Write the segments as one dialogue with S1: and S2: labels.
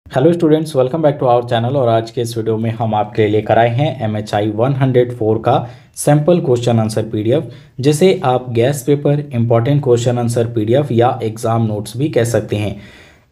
S1: Hello students, welcome back to our channel. और आज के इस वीडियो में हम आपके लिए लेकर आए हैं MHI 104 का सैम्पल क्वेश्चन आंसर पीडीएफ, जिसे आप gas paper, important question answer PDF या एग्जाम नोट्स भी कह सकते हैं।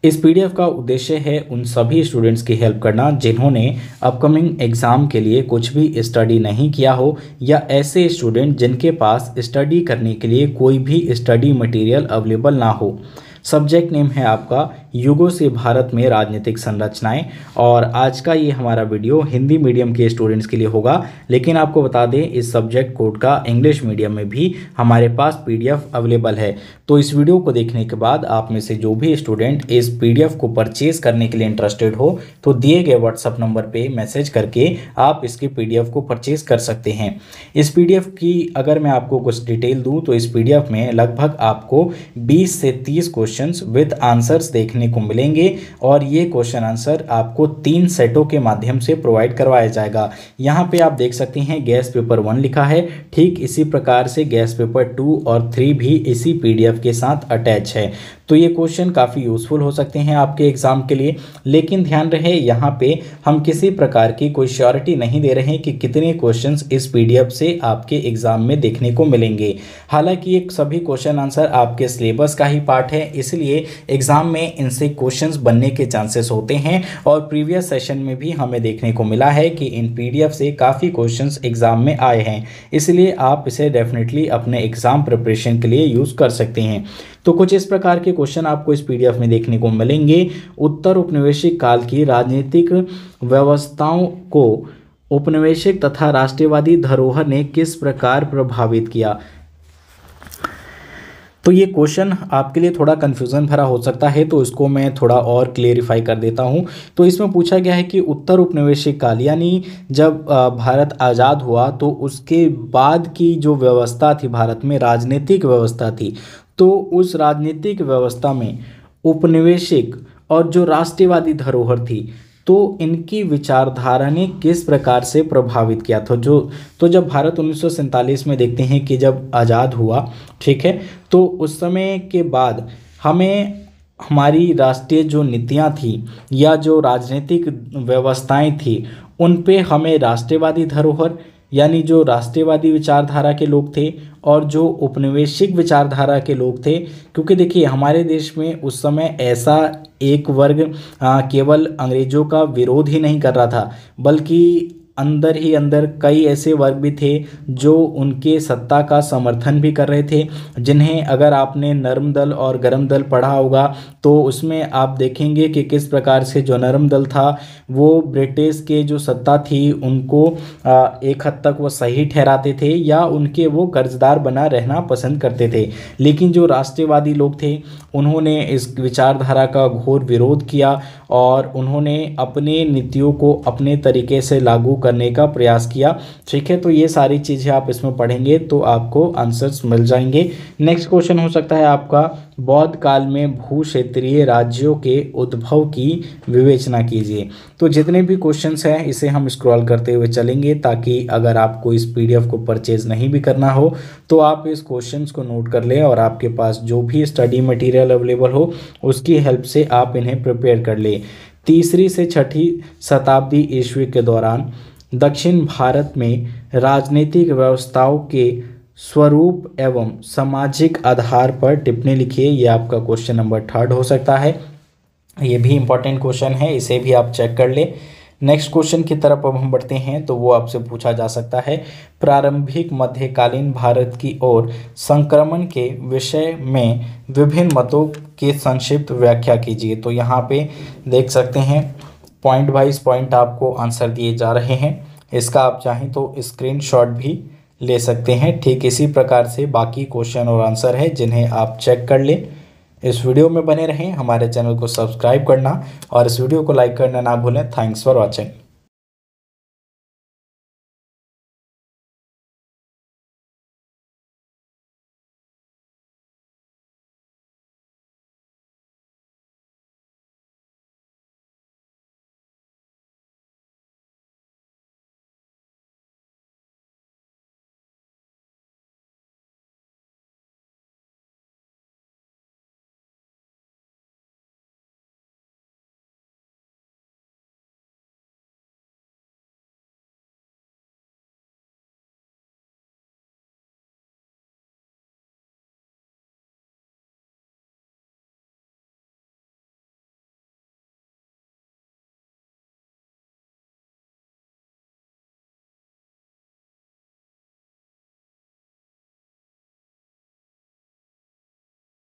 S1: इस पीडीएफ का उद्देश्य है उन सभी स्टूडेंट्स की हेल्प करना जिन्होंने अपकमिंग एग्ज़ाम के लिए कुछ भी स्टडी नहीं किया हो, या ऐसे स्टूडेंट जिनके पास स्टडी करने के लिए कोई भी स्टडी मटेरियल अवेलेबल ना हो। सब्जेक्ट नेम है आपका युगों से भारत में राजनीतिक संरचनाएं। और आज का ये हमारा वीडियो हिंदी मीडियम के स्टूडेंट्स के लिए होगा, लेकिन आपको बता दें इस सब्जेक्ट कोड का इंग्लिश मीडियम में भी हमारे पास पीडीएफ अवेलेबल है। तो इस वीडियो को देखने के बाद आप में से जो भी स्टूडेंट इस पीडीएफ को परचेज करने के लिए इंटरेस्टेड हो, तो दिए गए व्हाट्सएप नंबर पर मैसेज करके आप इसकी पीडीएफ को परचेज कर सकते हैं। इस पीडीएफ की अगर मैं आपको कुछ डिटेल दूँ तो इस पीडीएफ में लगभग आपको 20 से 30 क्वेश्चंस विद आंसर्स देखने को मिलेंगे, और ये क्वेश्चन आंसर आपको 3 सेटों के माध्यम से प्रोवाइड करवाया जाएगा। यहाँ पे आप देख सकते हैं गैस पेपर 1 लिखा है, ठीक इसी प्रकार से गैस पेपर 2 और 3 भी इसी पीडीएफ के साथ अटैच है। तो ये क्वेश्चन काफ़ी यूज़फुल हो सकते हैं आपके एग्ज़ाम के लिए, लेकिन ध्यान रहे यहाँ पे हम किसी प्रकार की कोई श्योरिटी नहीं दे रहे हैं कि कितने क्वेश्चंस इस पीडीएफ से आपके एग्ज़ाम में देखने को मिलेंगे। हालांकि ये सभी क्वेश्चन आंसर आपके सिलेबस का ही पार्ट है, इसलिए एग्ज़ाम में इनसे क्वेश्चंस बनने के चांसेस होते हैं। और प्रीवियस सेशन में भी हमें देखने को मिला है कि इन पीडीएफ से काफ़ी क्वेश्चंस एग्ज़ाम में आए हैं, इसलिए आप इसे डेफिनेटली अपने एग्ज़ाम प्रिपरेशन के लिए यूज़ कर सकते हैं। तो कुछ इस प्रकार के क्वेश्चन आपको इस पीडीएफ में देखने को मिलेंगे। उत्तर औपनिवेशिक काल की राजनीतिक व्यवस्थाओं को औपनिवेशिक तथा राष्ट्रवादी धरोहर ने किस प्रकार प्रभावित किया। तो ये क्वेश्चन आपके लिए थोड़ा कन्फ्यूज़न भरा हो सकता है, तो इसको मैं थोड़ा और क्लेरिफाई कर देता हूँ। तो इसमें पूछा गया है कि उत्तर औपनिवेशिक काल यानी जब भारत आज़ाद हुआ तो उसके बाद की जो व्यवस्था थी भारत में, राजनीतिक व्यवस्था थी, तो उस राजनीतिक व्यवस्था में औपनिवेशिक और जो राष्ट्रवादी धरोहर थी, तो इनकी विचारधारा ने किस प्रकार से प्रभावित किया था। तो जब भारत 1947 में देखते हैं कि जब आज़ाद हुआ, ठीक है, तो उस समय के बाद हमें हमारी राष्ट्रीय जो नीतियाँ थी या जो राजनीतिक व्यवस्थाएं थी, उन पे हमें राष्ट्रवादी धरोहर यानी जो राष्ट्रवादी विचारधारा के लोग थे और जो उपनिवेशिक विचारधारा के लोग थे, क्योंकि देखिए हमारे देश में उस समय ऐसा एक वर्ग केवल अंग्रेज़ों का विरोध ही नहीं कर रहा था, बल्कि अंदर ही अंदर कई ऐसे वर्ग भी थे जो उनके सत्ता का समर्थन भी कर रहे थे, जिन्हें अगर आपने नर्म दल और गरम दल पढ़ा होगा तो उसमें आप देखेंगे कि किस प्रकार से जो नरम दल था वो ब्रिटिश के जो सत्ता थी उनको एक हद तक वो सही ठहराते थे या उनके वो कर्जदार बना रहना पसंद करते थे। लेकिन जो राष्ट्रवादी लोग थे उन्होंने इस विचारधारा का घोर विरोध किया और उन्होंने अपने नीतियों को अपने तरीके से लागू करने का प्रयास किया। ठीक है, तो ये सारी चीज़ें आप इसमें पढ़ेंगे तो आपको आंसर्स मिल जाएंगे। नेक्स्ट क्वेश्चन हो सकता है आपका, बौद्ध काल में भू क्षेत्रीय राज्यों के उद्भव की विवेचना कीजिए। तो जितने भी क्वेश्चंस हैं इसे हम स्क्रॉल करते हुए चलेंगे, ताकि अगर आपको इस पीडीएफ को परचेज नहीं भी करना हो तो आप इस क्वेश्चंस को नोट कर लें और आपके पास जो भी स्टडी मटेरियल अवेलेबल हो उसकी हेल्प से आप इन्हें प्रिपेयर कर लें। 3री से 6ठी शताब्दी ईस्वी के दौरान दक्षिण भारत में राजनीतिक व्यवस्थाओं के स्वरूप एवं सामाजिक आधार पर टिप्पणी लिखिए। ये आपका क्वेश्चन नंबर 3 हो सकता है। ये भी इम्पोर्टेंट क्वेश्चन है, इसे भी आप चेक कर लें। नेक्स्ट क्वेश्चन की तरफ अब हम बढ़ते हैं, तो वो आपसे पूछा जा सकता है, प्रारंभिक मध्यकालीन भारत की ओर संक्रमण के विषय में विभिन्न मतों की संक्षिप्त व्याख्या कीजिए। तो यहाँ पे देख सकते हैं पॉइंट वाइज पॉइंट आपको आंसर दिए जा रहे हैं। इसका आप चाहें तो स्क्रीनशॉट भी ले सकते हैं। ठीक इसी प्रकार से बाकी क्वेश्चन और आंसर है जिन्हें आप चेक कर लें। इस वीडियो में बने रहें, हमारे चैनल को सब्सक्राइब करना और इस वीडियो को लाइक करना ना भूलें। Thanks for watching.